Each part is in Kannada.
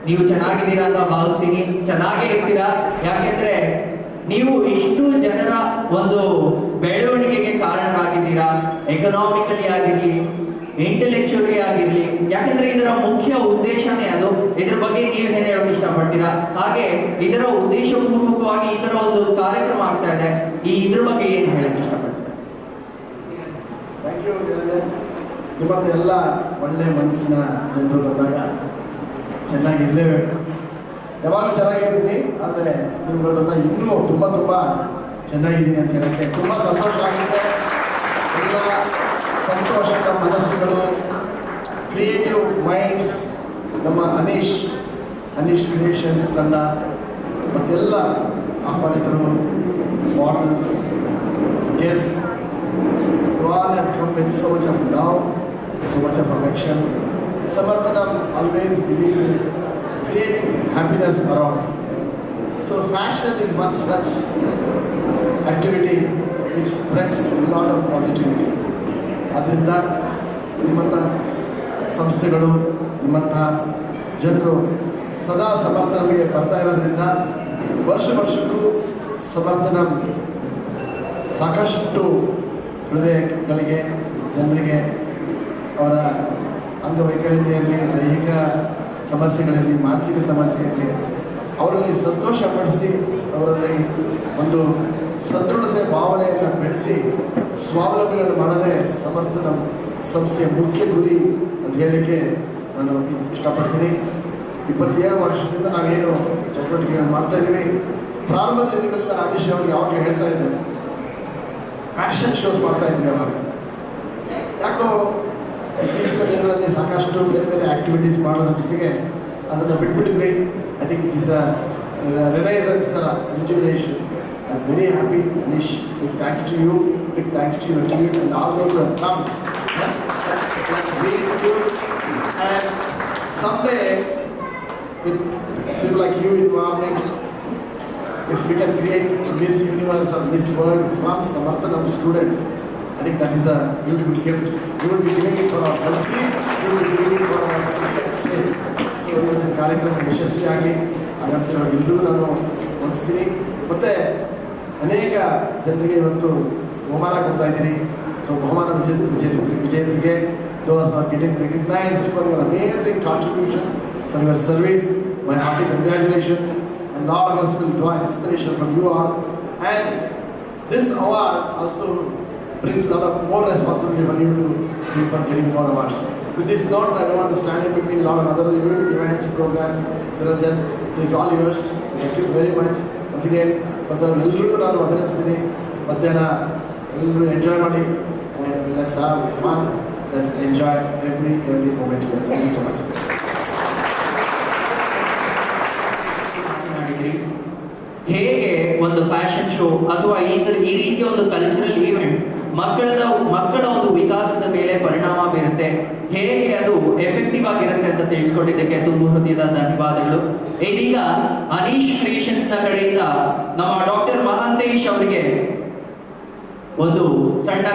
ನೀವು ಚೆನ್ನಾಗಿದ್ದೀರಾ ಅಂತ ಭಾವಿಸ್ತೀನಿ. ಚೆನ್ನಾಗೇ ಇರ್ತೀರಾ, ಯಾಕೆಂದ್ರೆ ನೀವು ಇಷ್ಟು ಜನರ ಒಂದು ಬೆಳವಣಿಗೆಗೆ ಕಾರಣರಾಗಿದ್ದೀರಾ. ಎಕನಾಮಿಕಲಿ ಆಗಿರ್ಲಿ, ಇಂಟೆಲೆಕ್ಚುಯಲಿ ಆಗಿರ್ಲಿ, ಯಾಕಂದ್ರೆ ಇದರ ಮುಖ್ಯ ಉದ್ದೇಶನೇ ಅದು. ಇದ್ರ ಬಗ್ಗೆ ನೀವು ಏನ್ ಹೇಳೋಕೆ ಇಷ್ಟಪಡ್ತೀರಾ? ಹಾಗೆ ಇದರ ಉದ್ದೇಶ ಪೂರ್ವಕವಾಗಿ ಈ ತರ ಒಂದು ಕಾರ್ಯಕ್ರಮ ಆಗ್ತಾ ಇದೆ, ಇದ್ರ ಬಗ್ಗೆ ಏನ್ ಹೇಳಕ್ ಇಷ್ಟಪಡ್ತೀರಾ? Thank you. ನಿಮ್ಮದೆಲ್ಲ ಒಳ್ಳೆ ಮನಸ್ಸಿನ ಜನರು ಬಂದಾಗ ಚೆನ್ನಾಗಿರ್ಲೇಬೇಕು. ಯಾವಾಗಲೂ ಚೆನ್ನಾಗಿದ್ದೀನಿ, ಆದರೆ ನಿಮ್ಗಳನ್ನ ಇನ್ನೂ ತುಂಬ ಚೆನ್ನಾಗಿದ್ದೀನಿ ಅಂತ ಹೇಳೋಕ್ಕೆ ತುಂಬ ಸಂತೋಷ ಆಗುತ್ತೆ. ಎಲ್ಲ ಸಂತೋಷದ ಮನಸ್ಸುಗಳು, ಕ್ರಿಯೇಟಿವ್ ಮೈಂಡ್ಸ್, ನಮ್ಮ ಅನೀಶ್ ಕ್ರಿಯೇಷನ್ಸ್ ತಂಡ ಮತ್ತೆಲ್ಲ ಆಹ್ವಾನಿತರು, models, as all have come with so much of love, so much of affection. Samarthanam always believes in creating happiness around. So fashion is one such activity which spreads a lot of positivity. ಅದರಿಂದ ನಿಮ್ಮಂಥ ಸಂಸ್ಥೆಗಳು, ನಿಮ್ಮಂಥ ಜನರು ಸದಾ ಸಮರ್ಥನಗೆ ಬರ್ತಾ ಇರೋದ್ರಿಂದ ವರ್ಷಕ್ಕೂ ಸಮರ್ಥನಂ ಸಾಕಷ್ಟು ಹೃದಯಗಳಿಗೆ, ಜನರಿಗೆ ಅವರ ಅಂಗವೈಕಲ್ಯತೆಯಲ್ಲಿ, ದೈಹಿಕ ಸಮಸ್ಯೆಗಳಿರಲಿ, ಮಾನಸಿಕ ಸಮಸ್ಯೆ ಇರಲಿ, ಅವರಲ್ಲಿ ಸಂತೋಷಪಡಿಸಿ ಅವರಲ್ಲಿ ಒಂದು ಸದೃಢತೆ ಭಾವನೆಯನ್ನು ಬೆಳೆಸಿ ಸ್ವಾವಲಂಬಿಗಳನ್ನು ಮಾಡದೆ ಸಮರ್ಥನ ಸಂಸ್ಥೆಯ ಮುಖ್ಯ ಗುರಿ ಅಂತ ಹೇಳಲಿಕ್ಕೆ ನಾನು ಇಷ್ಟಪಡ್ತೀನಿ. 27 ವರ್ಷದಿಂದ ನಾವೇನು ಚಟುವಟಿಕೆಗಳನ್ನು ಮಾಡ್ತಾಯಿದ್ದೀವಿ. ಪ್ರಾರಂಭದ ದಿನಗಳಲ್ಲಿ ಅನೀಶ್ ಅವ್ರಿಗೆ ಯಾವಾಗಲೂ ಹೇಳ್ತಾ ಇದ್ದೆ, ಫ್ಯಾಷನ್ ಶೋಸ್ ಮಾಡ್ತಾ ಇದ್ವಿ. ಅವಾಗ ಯಾಕೋ ಇತ್ತೀಚಿನ ದಿನಗಳಲ್ಲಿ ಸಾಕಷ್ಟು ಬೇರೆ ಆ್ಯಕ್ಟಿವಿಟೀಸ್ ಮಾಡೋದ್ರ ಜೊತೆಗೆ ಅದನ್ನು ಬಿಟ್ಬಿಟ್ಟಿದ್ವಿ. I think it is a renaissance ಥರ rejuvenation. I am very happy Anish. Big thanks to you, big thanks to your team and all those who have come. Let's great news. And someday with people like you involving, if we can create Miss Universe or Miss World from Samarthanam students, I think that is a beautiful gift. We will be giving it for our country, we will be giving it for our state. So ಇವತ್ತಿನ ಕಾರ್ಯಕ್ರಮ ಯಶಸ್ವಿಯಾಗಿ ಆಗಮಿಸಿರೋ ಎಲ್ಲರೂ ನಾನು ವಂದಿಸ್ತೀನಿ. ಮತ್ತು ಅನೇಕ ಜನರಿಗೆ ಇವತ್ತು ಬಹುಮಾನ ಕೊಡ್ತಾ ಇದ್ದೀನಿ. ಸೊ ಬಹುಮಾನ ವಿಜೇತರಿಗೆ those are getting recognized for your amazing contribution, for your service. My hearty congratulations. And a lot of us will draw inspiration from you all. And this award also brings a lot of more responsibility for you to keep on getting more awards. With this note, I don't want to stand in between a lot of other events, programs, Niranjan. So it's all yours. So thank you very much. Once again, ಎಲ್ಲರಿಗೂ ನಾನು ಅಭಿನಂದಿಸ್ತೀನಿ. ಮಧ್ಯಾಹ್ನ ಎಲ್ಲರೂ ಎಂಜಾಯ್ ಮಾಡಿ. And let's have fun. Let's enjoy every moment here. Thank you so much. ಹೇಗೆ ಒಂದು ಫ್ಯಾಷನ್ ಶೋ ಅಥವಾ ಈ ರೀತಿಯ ಒಂದು ಕಲ್ಚರಲ್ ಈವೆಂಟ್ ಮಕ್ಕಳ ಒಂದು ವಿಕಾಸದ ಮೇಲೆ ಪರಿಣಾಮ ಬೀರುತ್ತೆ, ಹೇಗೆ ಅದು ಎಫೆಕ್ಟಿವ್ ಆಗಿರುತ್ತೆ ಅಂತ ತಿಳಿಸ್ಕೊಟ್ಟಿದ್ದಕ್ಕೆ ತುಂಬ ಹೃದಯದ ಧನ್ಯವಾದಗಳು. ಇದೀಗ ಅನೀಶ್ ಕ್ರಿಯೇಷನ್ಸ್ ನ ಕಡೆಯಿಂದ ನಮ್ಮ ಡಾಕ್ಟರ್ ಮಹಾಂತೇಶ್ ಅವರಿಗೆ ಒಂದು ಸಣ್ಣ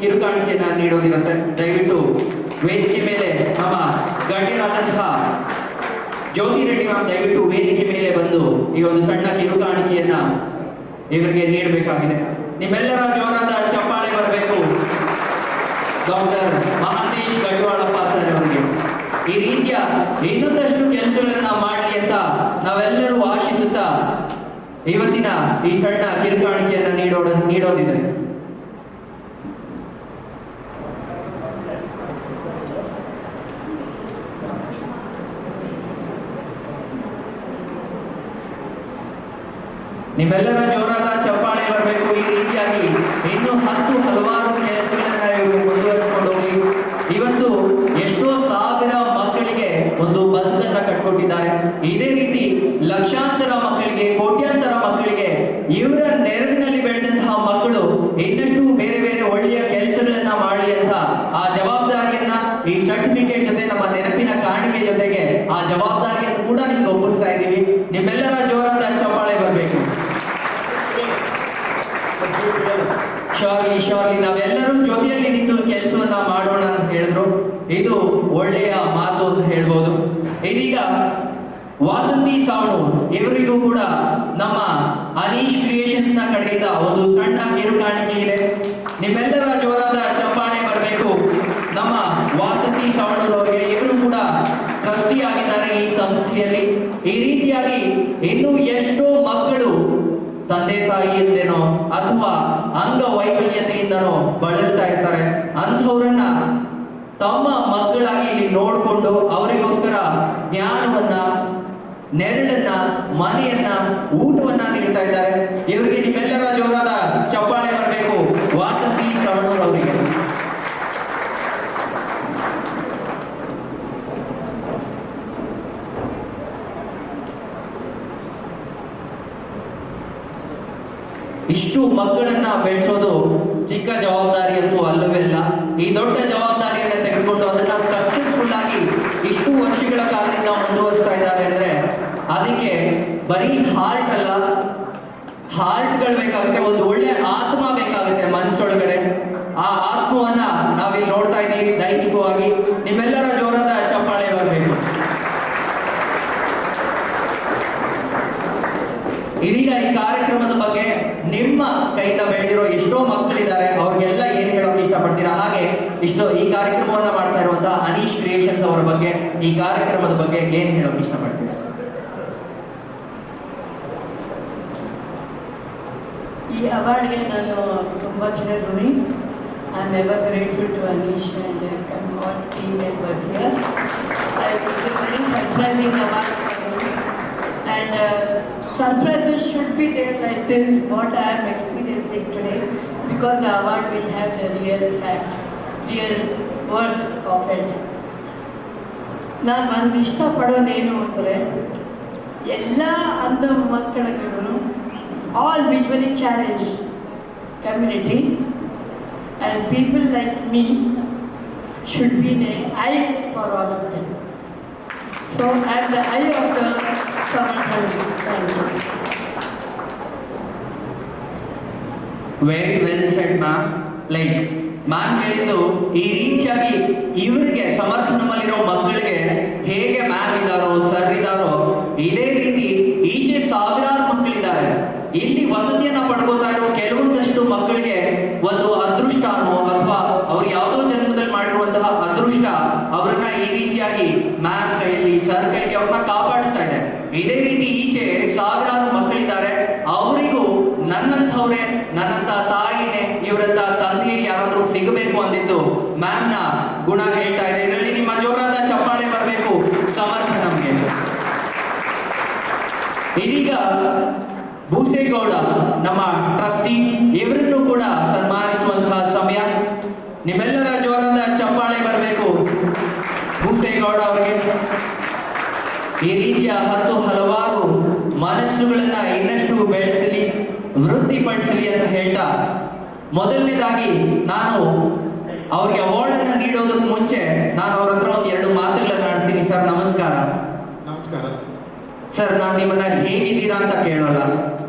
ಕಿರುಕಾಣಿಕೆಯನ್ನ ನೀಡೋದಿರುತ್ತೆ. ದಯವಿಟ್ಟು ವೇದಿಕೆ ಮೇಲೆ ನಮ್ಮ ಗಣ್ಯರಾದಂತಹ ಜ್ಯೋತಿ ರೆಡ್ಡಿ ಮ್ಯಾಮ್ ದಯವಿಟ್ಟು ವೇದಿಕೆ ಮೇಲೆ ಬಂದು ಈ ಒಂದು ಸಣ್ಣ ಕಿರುಕಾಣಿಕೆಯನ್ನ ಇವರಿಗೆ ನೀಡಬೇಕಾಗಿದೆ. ನಿಮ್ಮೆಲ್ಲರ ಜೋರಾದ ಚಪ್ಪಾಳೆ ಬರಬೇಕು ಡಾಕ್ಟರ್ ಮಹಾಂತೇಶ್ ಗಡ್ವಾಳಪ್ಪ ಸರ್ ಅವರಿಗೆ. ಈ ರೀತಿಯ ಇನ್ನೊಂದಷ್ಟು ಕೆಲಸಗಳನ್ನ ಮಾಡಲಿ ಅಂತ ನಾವೆಲ್ಲರೂ ಆಶಿಸುತ್ತಾ ಇವತ್ತಿನ ಈ ಸಣ್ಣ ಕಿರುಕಾಣಿಕೆಯನ್ನ ನೀಡೋದಿದೆ. ನಿಮ್ಮೆಲ್ಲರ ಜೋರಾದ ಚಪ್ಪಾಳೆ ಬರಬೇಕು. ಈ ರೀತಿಯಾಗಿ ಇನ್ನೂ ಹಲವಾರು ಕೆಲಸಗಳನ್ನ ಇವರು ಮುಂದುವರಿಸಿಕೊಂಡು ಹೋಗಿ ಇವತ್ತು ಎಷ್ಟೋ ಸಾವಿರ ಮಕ್ಕಳಿಗೆ ಒಂದು ಬದುಕನ್ನ ಕಟ್ಕೊಟ್ಟಿದ್ದಾರೆ. ಇದೇ ರೀತಿ ಲಕ್ಷಾಂತರ ಮಕ್ಕಳಿಗೆ, ಕೋಟ್ಯಾಂತರ ಮಕ್ಕಳಿಗೆ ಇವರ ನೆರವಿನಲ್ಲಿ ಬೆಳೆದಂತಹ ಮಕ್ಕಳು ಇನ್ನಷ್ಟು ಬೇರೆ ಬೇರೆ ಒಳ್ಳೆಯ ಕೆಲಸಗಳನ್ನ ಮಾಡಲಿ ಅಂತ ಆ ಜವಾಬ್ದಾರಿಯನ್ನ ಈ ಸರ್ಟಿಫಿಕೇಟ್ ಜೊತೆ ನಮ್ಮ ನೆನಪಿನ ಕಾಣಿಕೆ ಜೊತೆಗೆ ಆ ಜವಾಬ್ದಾರಿಯನ್ನು ಕೂಡ ನಿಮ್ಗೆ ಒಪ್ಪಿಸ್ತಾ ಇದ್ದೀವಿ. ನಿಮ್ಮೆಲ್ಲರ ಜೋರಾದ ಚಪ್ಪಾಳೆ ಬರಬೇಕು. ಶಾರ್ಲಿ ನಾವೆಲ್ಲರೂ ಜೊತೆಯಲ್ಲಿ ನಿಂತು ಕೆಲಸವನ್ನ ಮಾಡೋಣ ಅಂತ ಹೇಳಿದ್ರು. ಇದು ಒಳ್ಳೆಯ ಮಾತು ಅಂತ ಹೇಳ್ಬೋದು. ಇದೀಗ ವಾಸಂತಿ ಸಾವಣೂರ್ ಇವರಿಗೂ ಕೂಡ ನಮ್ಮ ಅನೀಶ್ ಕ್ರಿಯೇಷನ್ಸ್ ನ ಕಡೆಯಿಂದ ಒಂದು ಸಣ್ಣ ಕಿರುಕಾಣಿಕೆ ಇದೆ. ನಿಮ್ಮೆಲ್ಲರ ಜೋರಾದ ಚಪ್ಪಾಳೆ ಬರಬೇಕು ನಮ್ಮ ವಾಸಂತಿ ಸಾವಣೂರ್ ಅವರಿಗೆ. ಇವರು ಕೂಡ ಟ್ರಸ್ಟಿ ಆಗಿದ್ದಾರೆ ಈ ಸಂಸ್ಥೆಯಲ್ಲಿ. ಈ ರೀತಿಯಾಗಿ ಇನ್ನೂ ಎಷ್ಟೋ ಮಕ್ಕಳು ತಂದೆ ತಾಯಿ ಇಲ್ದೇನೋ ಅಥವಾ ಅಂಗವೈಕಲ್ಯತೆಯಿಂದನೋ ಬಳಲ್ತಾ ಇರ್ತಾರೆ. ಅಂಥವ್ರನ್ನ ತಮ್ಮ ಮಕ್ಕಳಾಗಿ ಇಲ್ಲಿ ನೋಡಿಕೊಂಡು ಅವರಿಗೋಸ್ಕರ ಜ್ಞಾನವನ್ನ, ನೆರಳನ್ನ, ಮನೆಯನ್ನ, ಊಟವನ್ನ ನೀಡ್ತಾ ಇದ್ದಾರೆ. ಇವರಿಗೆ ನಿಮ್ಮೆಲ್ಲರ ಜೋರಾದ ಚಪ್ಪಾಳೆ ಬರಬೇಕು ವಾಸಂತಿ ಸಾವಣೂರ್ ಅವರಿಗೆ. ಇಷ್ಟು ಮಕ್ಕಳನ್ನ ಬೆಳೆಸೋದು ಚಿಕ್ಕ ಜವಾಬ್ದಾರಿ ಅಂತೂ ಅಲ್ಲವೆಲ್ಲ. ಈ ದೊಡ್ಡ ಜವಾಬ್ದಾರಿಯನ್ನು ತೆಗೆದುಕೊಂಡು ಅದನ್ನ ಸಕ್ಸಸ್ಫುಲ್ ಆಗಿ ಇಷ್ಟು ವರ್ಷಗಳ ಕಾಲದಿಂದ ಮುಂದುವರಿಸ್ತಾ ಇದ್ದಾರೆ ಅಂದ್ರೆ ಅದಕ್ಕೆ ಬರೀ ಹಾರ್ಟ್ ಅಲ್ಲ, ಹಾರ್ಟ್ಗಳು ಬೇಕಾಗುತ್ತೆ, ಒಂದು ಒಳ್ಳೆ ಆತ್ಮ ಬೇಕಾಗುತ್ತೆ ಮನಸ್ಸೊಳಗಡೆ. ಆ ಆತ್ಮವನ್ನ ನಾವಿಲ್ಲಿ ನೋಡ್ತಾ ಇದ್ದೀವಿ ದೈಹಿಕವಾಗಿ. ನಿಮ್ಮೆಲ್ಲರ ಜೋರಾದ ಚಪ್ಪಾಳೆ ಬರಬೇಕು. ಇದೀಗ ಈ ಕಾರ್ಯಕ್ರಮದ ಬಗ್ಗೆ ನಿಮ್ಮ ಕೈಯಿಂದ ಬೆಳೆದಿರೋ ಎಷ್ಟೋ ಮಕ್ಕಳಿದ್ದಾರೆ, ಅವ್ರಿಗೆಲ್ಲ ಏನ್ ಹೇಳೋಕೆ ಇಷ್ಟಪಡ್ತೀರಾ? ಹಾಗೆ ಈ ಕಾರ್ಯಕ್ರಮವನ್ನ ಮಾಡ್ತಾ ಇರುವಂತಹ ಅನೀಶ್ ಕ್ರಿಯೇಷನ್ಸ್ ಅವರ ಬಗ್ಗೆ, ಈ ಕಾರ್ಯಕ್ರಮದ ಬಗ್ಗೆ ಏನ್ ಹೇಳೋಕೆ ಇಷ್ಟಪಡ್ತೀರಾ? ಈ ಅವಾರ್ಡ್ಗೆ ನಾನು ತುಂಬ ಋಣಿ. I am ever grateful to Anish and all team members here. It's a very surprising award for me. And surprises should be there like this, what I am experiencing today, because the award will have the real fact, real worth of it. ನಾನು ಒಂದು ಇಷ್ಟಪಡೋದೇನು ಅಂದರೆ ಎಲ್ಲ ಅಂಧ ಮಕ್ಕಳುಗಳು, all visually challenged community and people like me should be an eye for all of them. So I am the eye of the community. Thank you. Very well shed ma'am. Like ma'am ಹೇಳಿದ್ದು ಈ ರೀತಿಯಾಗಿ ಇವರಿಗೆ ಸಮರ್ಥನದಲ್ಲಿರೋ ಮಕ್ಕಳಿಗೆ ಹೇಗೆ ಮ್ಯಾಮ್ ಇದಾರೋ, ಸರ್ ಇದಾರೋ, ಇದೇ ರೀತಿ ಈಚೆ ಸಾವಿರಾರು ಮಕ್ಕಳಿದ್ದಾರೆ. ಇಲ್ಲಿ ವಸತಿಯನ್ನ ಪಡ್ಕೋತಾ ಇರೋ ಕೆಲವೊಂದಷ್ಟು ಮಕ್ಕಳಿಗೆ ಒಂದು ಅದೃಷ್ಟನೋ ಅಥವಾ ಅವ್ರು ಯಾವುದೋ ಜನ್ಮದಲ್ಲಿ ಮಾಡಿರುವಂತಹ ಅದೃಷ್ಟ ಅವರನ್ನ ಈ ರೀತಿಯಾಗಿ ಮ್ಯಾಮ್ ಕೈಯಲ್ಲಿ, ಸರ್ ಕೈಯಲ್ಲಿ ಅವ್ರನ್ನ ಕಾಪಾಡಿಸ್ತಾ ಇದೆ. ಇದೇ ರೀತಿ ಈಚೆ ಸಾವಿರಾರು ಮಕ್ಕಳಿದ್ದಾರೆ. ಅವರಿಗೂ ನನ್ನಂಥವ್ರೆ, ನನ್ನಂತ ತಾಯಿನೇ, ಇವರಂತ ತಂದೆ ಯಾರಾದ್ರೂ ಸಿಗಬೇಕು ಅಂದಿದ್ದು ಮ್ಯಾಮ್ ನ ಗುಣ ಹೇಳ್ತಾ ಇದೆ. ಇದರಲ್ಲಿ ನಿಮ್ಮ ಜೋರಾದ ಚಪ್ಪಾಳೆ ಬರಬೇಕು ಸಮರ್ಥ ನಮ್ಗೆ. ಇದೀಗ ಭೂಸೇಗೌಡ ನಮ್ಮ ಟ್ರಸ್ಟಿ, ಇವರನ್ನು ಕೂಡ ಸನ್ಮಾನಿಸುವಂತಹ ಸಮಯ. ನಿಮ್ಮೆಲ್ಲರ ಜೋರಾದ ಚಪ್ಪಾಳೆ ಬರಬೇಕು ಭೂಸೇಗೌಡ ಅವರಿಗೆ. ಈ ರೀತಿಯ ಹಲವಾರು ಮನಸ್ಸುಗಳನ್ನ ಇನ್ನಷ್ಟು ಬೆಳೆಸಲಿ, ವೃದ್ಧಿಪಡಿಸಲಿ ಅಂತ ಹೇಳ್ತಾ, ಮೊದಲನೇದಾಗಿ ನಾನು ಅವ್ರಿಗೆ ಅವಾರ್ಡ್ ಅನ್ನ ನೀಡೋದಕ್ಕೆ ಮುಂಚೆ ನಾನು ಅವ್ರ ಹತ್ರ ಒಂದು ಎರಡು ಮಾತುಗಳನ್ನ ಆಡ್ತೀನಿ. ಸರ್ ನಮಸ್ಕಾರ. ನಮಸ್ಕಾರ ಸರ್, ನಾನು ನಿಮ್ಮನ್ನ ಹೇಗಿದ್ದೀರಾ ಅಂತ ಕೇಳೋಲ್ಲ,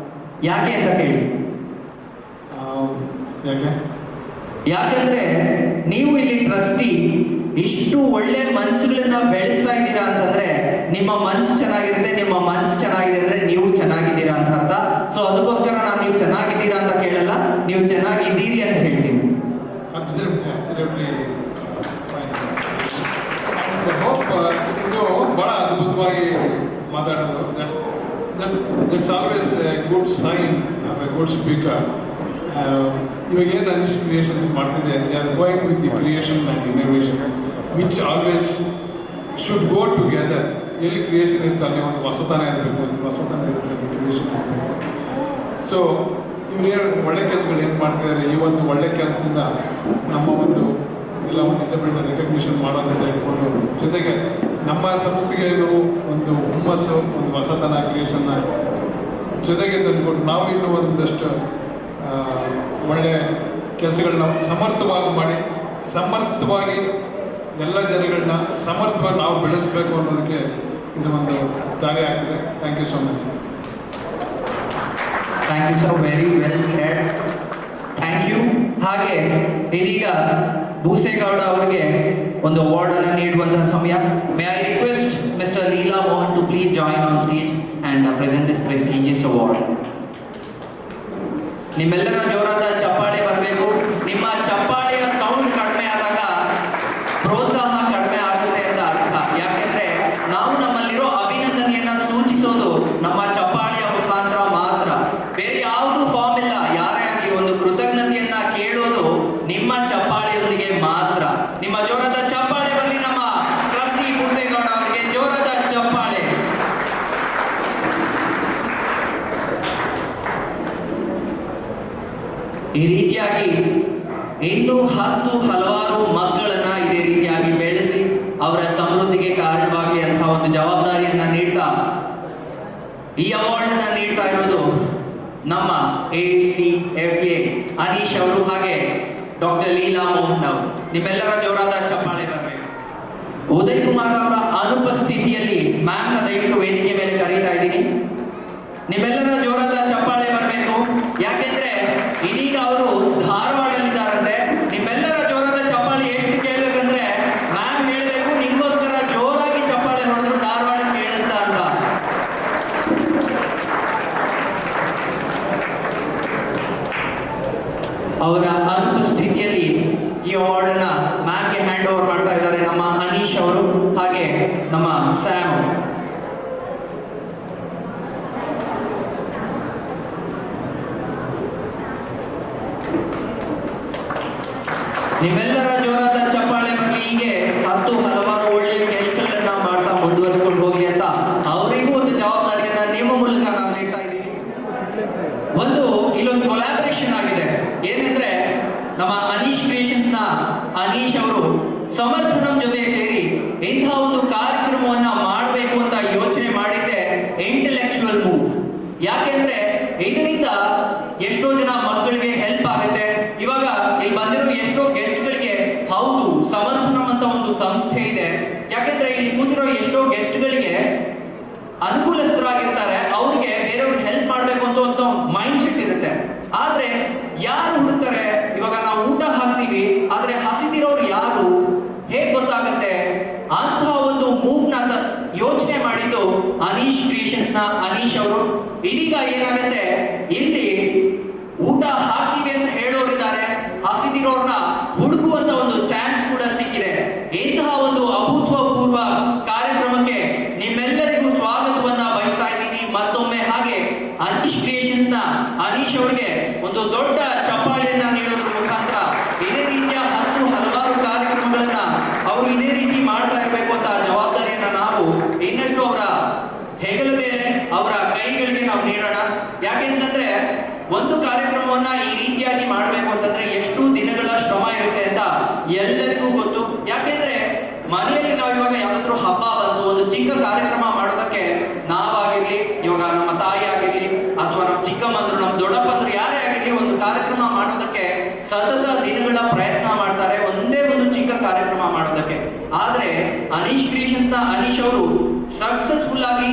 ಯಾಕೆ ಅಂತ ಕೇಳಿ. ಯಾಕಂದ್ರೆ ನೀವು ಇಲ್ಲಿ ಟ್ರಸ್ಟಿ, ಇಷ್ಟು ಒಳ್ಳೆ ಮನಸ್ಸುಗಳನ್ನ ಬೆಳೆಸ್ತಾ ಇದ್ದೀರಾ ಅಂತಂದ್ರೆ ನಿಮ್ಮ ಮನಸ್ಸು ಚೆನ್ನಾಗಿರುತ್ತೆ, ನಿಮ್ಮ ಮನಸ್ಸು ಚೆನ್ನಾಗಿದೆ ಅಂದ್ರೆ ನೀವು ಚೆನ್ನಾಗಿದ್ದೀರಾ ಅಂತ ಅರ್ಥ. ಸೊ ಅದಕ್ಕೋಸ್ಕರ ನಾನು ನೀವು ಚೆನ್ನಾಗಿದ್ದೀರಾ ಅಂತ ಕೇಳಲ್ಲ, ನೀವು ಚೆನ್ನಾಗಿದ್ದೀರಿ ಅಂತ ಹೇಳ್ತೀನಿ. ಇದು ಬಹಳ ಅದ್ಭುತವಾಗಿ ಮಾತಾಡೋದು. That's always a good sign of a good speaker. ಇವಾಗ ಏನು ಅನೀಶ್ ಕ್ರಿಯೇಷನ್ಸ್ ಮಾಡ್ತಿದೆ, they are going with the creation and innovation which always should go together. ಎಲ್ಲಿ ಕ್ರಿಯೇಷನ್ ಇರುತ್ತೆ ಅಲ್ಲಿ ಒಂದು ಹೊಸತನ ಇರಬೇಕು, ಹೊಸತನ ಇರುತ್ತೆ ಅಲ್ಲಿ ಕ್ರಿಯೇಷನ್ ಇರಬೇಕು. ಸೊ ಇವ್ರು ಒಳ್ಳೆ ಕೆಲಸಗಳು ಏನು ಮಾಡ್ತಿದ್ದಾರೆ, ಈ ಒಂದು ಒಳ್ಳೆ ಕೆಲಸದಿಂದ ನಮ್ಮ ಒಂದು ಎಲ್ಲ ಡಿಸೇಬಲ್ಡ್ ರೆಕಗ್ನಿಷನ್ ಮಾಡೋದಂತ ಹೇಳ್ಕೊಂಡು, ಜೊತೆಗೆ ನಮ್ಮ ಸಂಸ್ಥೆಗೆ ಇದು ಒಂದು ಹುಮ್ಮಸ್ಸು, ಒಂದು ಹೊಸತನ ಕ್ರಿಯೇಷನ್ನ ಜೊತೆಗೆ ತಂದುಕೊಂಡು ನಾವು ಇನ್ನೂ ಒಂದಷ್ಟು ಒಳ್ಳೆಯ ಕೆಲಸಗಳನ್ನ ಸಮರ್ಥವಾಗಿ ಮಾಡಿ, ಸಮರ್ಥವಾಗಿ ಎಲ್ಲ ಜನಗಳನ್ನ ಸಮರ್ಥವಾಗಿ ನಾವು ಬೆಳೆಸಬೇಕು ಅನ್ನೋದಕ್ಕೆ ಇದು ಒಂದು ದಾರಿ ಆಗ್ತದೆ. Thank you so much. Thank you sir, very well said. Thank you. ಹಾಗೆ ಇದೀಗ ಭೂಸೇಗೌಡ ಅವರಿಗೆ ಒಂದು ಅವಾರ್ಡ್ ಅನ್ನು ನೀಡುವಂತಹ ಸಮಯ. May I request mister Leela Mohan to please join on stage and present this prestigious award. ನಿಮ್ಮೆಲ್ಲರ ಜೋರಾದ ಚಪ್ಪಾಳೆ ಬರಬೇಕು. ನಿಮ್ಮ ಚಪ್ಪಾಳೆಯ ಸೌಂಡ್ ಕಡಿಮೆ ಆದಾಗ ಪ್ರೋತ್ಸಾಹ ಕಡಿಮೆ ಆಗುತ್ತೆ ಅಂತ ಅರ್ಥ. ಯಾಕೆಂದ್ರೆ ನಾವು ನಮ್ಮಲ್ಲಿರೋ ಅಭಿನಂದನೆಯನ್ನ ಸೂಚಿಸೋದು ನಮ್ಮ ಚಪ್ಪಾಳೆಯ ಮುಖಾಂತರ ಮಾತ್ರ, ಬೇರೆ ಯಾವುದು ಫಾರ್ಮ್ ಇಲ್ಲ. ಯಾರೇ ಆಗಲಿ ಒಂದು ಕೃತಜ್ಞತೆಯನ್ನ ಕೇಳೋದು ನಿಮ್ಮ ಚಪ್ಪಾಳೆಯೊಂದಿಗೆ ಮಾತ್ರ. ನಿಮ್ಮ ಜೋರಾದ ಚಪ್ಪಾಳೆ ಬರಲಿ ನಮ್ಮ ಟ್ರಸ್ಟಿ ಪೂಸೇಗೌಡ ಅವರಿಗೆ. ಜೋರಾದ ಚಪ್ಪಾಳೆ. ಈ ರೀತಿಯಾಗಿ ಇನ್ನೂ ಹಲವಾರು ಮಕ್ಕಳನ್ನ ಇದೇ ರೀತಿಯಾಗಿ ಬೆಳೆಸಿ ಅವರ ಸಮೃದ್ಧಿಗೆ ಕಾರಣವಾಗಲಿ ಅಂತ ಒಂದು ಜವಾಬ್ದಾರಿಯನ್ನ ನೀಡ್ತಾ ಈ ಅವಾರ್ಡ್ ಅನ್ನ ನೀಡ್ತಾ ಇರೋದು ನಮ್ಮ ACFA ಅನೀಶ್ ಅವರು ಹಾಗೆ ಡಾಕ್ಟರ್ ಲೀಲಾ ಮೋಹನ್ ಅವರು. ನಿಮ್ಮೆಲ್ಲರ ಜೋರಾದ ಚಪ್ಪಾಳೆ ಬರಬೇಕು. ಉದಯ್ ಕುಮಾರ್ ಅವರ ಅನುಪಸ್ಥಿತಿಯಲ್ಲಿ ಮ್ಯಾಮ್ ನ ದಯವಿಟ್ಟು ವೇದಿಕೆ ಮೇಲೆ ಕರೀತಾ ಇದ್ದೀನಿ. ನಿಮ್ಮೆಲ್ಲರ ಜೋರಾದ ಚಪ್ಪಾಳೆ ಬರಬೇಕು. ಯಾಕೆಂದ್ರೆ ಇದೀಗ ಅವರು ಧಾರವಾಡಲ್ಲಿದ್ದಾರಂತೆ. ನಿಮ್ಮೆಲ್ಲರ ಜೋರಾದ ಚಪ್ಪಾಳೆ ಎಷ್ಟು ಕೇಳಬೇಕಂದ್ರೆ ಮ್ಯಾಮ್ ಹೇಳಬೇಕು, ನಿಮ್ಗೋಸ್ಕರ ಜೋರಾಗಿ ಚಪ್ಪಾಳೆ ಹೊಡೆದ್ರು ಧಾರವಾಡ ಕೇಳಿಸ್ತಾ ಅಂತ. ಅವರ ಅನುಪಸ್ಥಿತಿಯಲ್ಲಿ ಈ ಅವಾರ್ಡ್ ಅನ್ನ ಮ್ಯಾಮ್ಗೆ ಹ್ಯಾಂಡ್ ಓವರ್ ಮಾಡ್ತಾ ಇದ್ದಾರೆ ನಮ್ಮ ಅನೀಶ್ ಅವರು ಹಾಗೆ ನಮ್ಮ ಸ್ಯಾಮ್ ಅವರು. ನಿಮ್ಮೆಲ್ಲರ ಜೋರಾದ ಚಪ್ಪಾಳೆ ಬರಲಿ. ಹೀಗೆ ಹಲವಾರು ಒಳ್ಳೆಯ ಕೆಲಸಗಳನ್ನ ಮಾಡ್ತಾ ಮುಂದುವರಿಸ್ಕೊಂಡು ಹೋಗಿ ಅಂತ ಅವರಿಗೂ ಒಂದು ಜವಾಬ್ದಾರಿಯನ್ನ ನಿಮ್ಮ ಮೂಲಕ ನಾವು ನೀಡ್ತಾ ಇದ್ದೀವಿ. ಒಂದು ಇಲ್ಲೊಂದು ಕೊಲಾಬರೇಷನ್ ಆಗಿದೆ. ಏನಂದ್ರೆ ನಮ್ಮ ಅನೀಶ್ ಕ್ರಿಯೇಷನ್ಸ್ ನ ಅನೀಶ್ ಅವರು ಸಮರ್ಥನಂ ಜೊತೆ ಸೇರಿ ಇಂತಹ ಒಂದು ಕಾರ್ಯಕ್ರಮವನ್ನ ಮಾಡಬೇಕು ಅಂತ ಯೋಚನೆ ಮಾಡಿದ್ದೆ ಇಂಟೆಲೆಕ್ಚುವಲ್ ಮೂವ್. ಯಾಕೆಂದ್ರೆ ಇದರಿಂದ ಎಷ್ಟೋ ಜನ ಮಕ್ಕಳಿಗೆ ಹೆಲ್ಪ್ ಆಗುತ್ತೆ. ಇವಾಗ ಇಲ್ಲಿ ಬಂದಿರೋ ಎಷ್ಟೋ ಗೆಸ್ಟ್ಗಳಿಗೆ ಹೌದು ಸಮರ್ಥನಂ ಅಂತ ಒಂದು ಸಂಸ್ಥೆ ಇದೆ. ಯಾಕೆಂದ್ರೆ ಇಲ್ಲಿ ಕೂತಿರೋ ಎಷ್ಟೋ ಗೆಸ್ಟ್ಗಳಿಗೆ ಅನುಕೂಲಸ್ಥರಾಗಿರ್ತಾರೆ. ಅವ್ರಿಗೆ ಬೇರೆಯವ್ರಿಗೆ ಹೆಲ್ಪ್ ಮಾಡಬೇಕು ಅಂತ ಒಂದು ಮೈಂಡ್ ಸೆಟ್ ಇರುತ್ತೆ. ಆದ್ರೆ ಯಾರು ಹುಡುಕ್ತಾರೆ? ಇವಾಗ ನಾವು ಊಟ ಹಾಕ್ತೀವಿ, ಆದ್ರೆ ಹಸಿದಿರೋರು ಯಾರು ಹೇಗ್ ಗೊತ್ತಾಗುತ್ತೆ? ಅಂತ ಒಂದು ಮೂವ್ ನ ಯೋಚನೆ ಮಾಡಿದ್ದು ಅನೀಶ್ ಕ್ರಿಯೇಷನ್ಸ್ ನ ಅನೀಶ್ ಅವರು. ಇದೀಗ ಏನಾಗುತ್ತೆ, ಇಲ್ಲಿ ಊಟ ಹಾಕ್ತೀವಿ ಅಂತ ಹೇಳೋರಿದ್ದಾರೆ, ಹಸಿದಿರೋರ್ನ ಹುಡುಕುವಂತ ಒಂದು ಚಾನ್ಸ್ ಕೂಡ ಸಿಕ್ಕಿದೆ. ಇಂತಹ ಒಂದು ಅಭೂತಪೂರ್ವ ಕಾರ್ಯಕ್ರಮಕ್ಕೆ ನಿಮ್ಮೆಲ್ಲರಿಗೂ ಸ್ವಾಗತವನ್ನ ಬಯಸ್ತಾ ಇದ್ದೀನಿ ಮತ್ತೊಮ್ಮೆ. ಹಾಗೆ ಅನೀಶ್ ಕ್ರಿಯೇಷನ್ಸ್ ನ ಅನೀಶ್ ಅವರಿಗೆ ಒಂದು ದೊಡ್ಡ ಚಪ್ಪಾಳೆಯನ್ನ ನೀಡೋದ್ರ ಮುಖಾಂತರ ಇದೇ ರೀತಿಯ ಹಲವಾರು ಕಾರ್ಯಕ್ರಮಗಳನ್ನ ಅವರು ಇದೇ ರೀತಿ ಮಾಡ್ತಾ ಇರಬೇಕು ಅಂತ ಜವಾಬ್ದಾರಿಯನ್ನ ನಾವು ಇನ್ನಷ್ಟು ಅವರ ಹೆಗಲ ಮೇಲೆ ಅವರ ಕೈಗಳಿಗೆ ನಾವು ನೀಡೋಣ. ಯಾಕೆಂತಂದ್ರೆ ಒಂದು ಕಾರ್ಯಕ್ರಮವನ್ನ ಈ ರೀತಿಯಾಗಿ ಮಾಡಬೇಕು ಅಂತಂದ್ರೆ ಎಷ್ಟು ದಿನಗಳ ಶ್ರಮ ಇರುತ್ತೆ ಅಂತ ಎಲ್ಲರಿಗೂ ಗೊತ್ತು. ಯಾಕೆಂದ್ರೆ ಮನೆಯಲ್ಲಿ ನಾವು ಇವಾಗ ಯಾವ್ದಾದ್ರು ಹಬ್ಬ ಬಂತು, ಒಂದು ಚಿಕ್ಕ ಕಾರ್ಯಕ್ರಮ ಮಾಡೋದಕ್ಕೆ ನಾವಾಗಿರ್ಲಿ, ಇವಾಗ ನಮ್ಮ ತಾಯಿ ಆಗಿರ್ಲಿ ಅಥವಾ ನಮ್ಮ ಚಿಕ್ಕಮ್ಮಂದ್ರು ನಮ್ಮ ದೊಡ್ಡಪ್ಪಂದ್ರು ಯಾರೇ ಆಗಿರ್ಲಿ, ಒಂದು ಕಾರ್ಯಕ್ರಮ ಮಾಡೋದಕ್ಕೆ ಸತತ ದಿನಗಳ ಪ್ರಯತ್ನ ಮಾಡ್ತಾರೆ ಒಂದೇ ಒಂದು ಚಿಕ್ಕ ಕಾರ್ಯಕ್ರಮ ಮಾಡೋದಕ್ಕೆ. ಆದ್ರೆ ಅನೀಶ್ ಕ್ರಿಯೇಷನ್ಸ್ ನ ಅನೀಶ್ ಅವರು ಸಕ್ಸಸ್ಫುಲ್ ಆಗಿ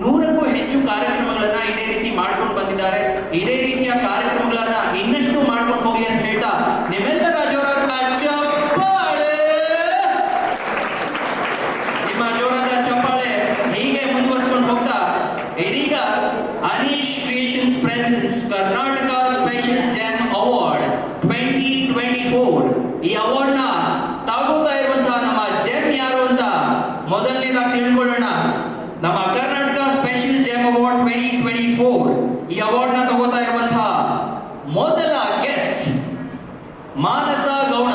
100ಕ್ಕೂ ಹೆಚ್ಚು ಕಾರ್ಯಕ್ರಮಗಳನ್ನ ಇದೇ ರೀತಿ ಮಾಡ್ಕೊಂಡು ಬಂದಿದ್ದಾರೆ. ಇದೇ ರೀತಿಯ ಕಾರ್ಯಕ್ರಮಗಳನ್ನ ಇನ್ನಷ್ಟು ಮಾಡ್ಕೊಂಡು ಹೋಗ್ಲಿ ಅಂತ ಹೇಳ್ತಾ ನಿಮ್ಮೆಲ್ಲರ ಜೋರಾದ ಚಪ್ಪಾಳೆ. ನಿಮ್ಮ ಜೋರಾದ ಚಪ್ಪಾಳೆ ಹೀಗೆ ಮುಂದುವರಿಸಿಕೊಂಡು ಹೋಗ್ತಾ ಇದೀಗ Aneesh Creations presents Karnataka special gem award 2024. ಈ ಅವಾರ್ಡ್ ನ ತಗೋತಾ ಇರುವಂತಹ ನಮ್ಮ ಜೆಮ್ ಯಾರು ಅಂತ ಮೊದಲನೇದಾಗಿ ತಿಳ್ಕೊಳ್ಳೋಣ. ನಮ್ಮ ಕರ್ನಾಟಕ ಸ್ಪೆಷಲ್ ಜೆಮ್ ಅವಾರ್ಡ್ 2024 ಈ ಅವಾರ್ಡ್ ನ ತಗೋತಾ ಇರುವಂತಹ ಮೊದಲ ಗೆಸ್ಟ್ ಮಾನಸ ಗೌಡ.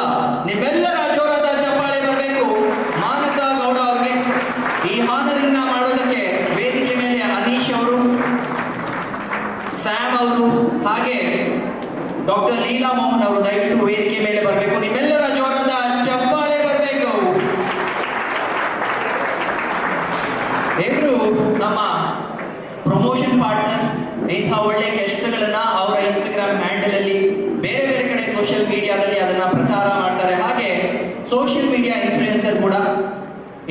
ನಿಮ್ಮೆಲ್ಲರ ಜೋರಾದ ಚಪ್ಪಾಳೆ ಬರಬೇಕು ಮಾನಸ ಗೌಡ ಅವರಿಗೆ. ಈ ಹಾನರಿನ ಮಾಡೋದಕ್ಕೆ ವೇದಿಕೆ ಮೇಲೆ ಅನೀಶ್ ಅವರು, ಸ್ಯಾಮ್ ಅವರು ಹಾಗೆ ಡಾಕ್ಟರ್ ಲೀಲಾ ಮೋಹನ್ ಅವರು ದಯವಿಟ್ಟು ವೇದಿಕೆ ಮೇಲೆ ಬರಬೇಕು. ನಿಮ್ಮೆಲ್ಲರ ಜೋರಾದ ಚಪ್ಪಾಳೆ ಬರಬೇಕು. ಇವರು ನಮ್ಮ ಪ್ರಮೋಷನ್ ಪಾರ್ಟ್ನರ್. ಇಂಥ ಒಳ್ಳೆ ಕೆಲಸಗಳನ್ನ ಅವರ ಇನ್ಸ್ಟಾಗ್ರಾಮ್ ಹ್ಯಾಂಡಲ್ ಅಲ್ಲಿ ಬೇರೆ ಬೇರೆ ಕಡೆ ಸೋಷಿಯಲ್ ಮೀಡಿಯಾದಲ್ಲಿ ಅದನ್ನ ಪ್ರಚಾರ ಮಾಡ್ತಾರೆ. ಹಾಗೆ ಸೋಷಿಯಲ್ ಮೀಡಿಯಾ ಇನ್ಫ್ಲುಯೆನ್ಸರ್ ಕೂಡ.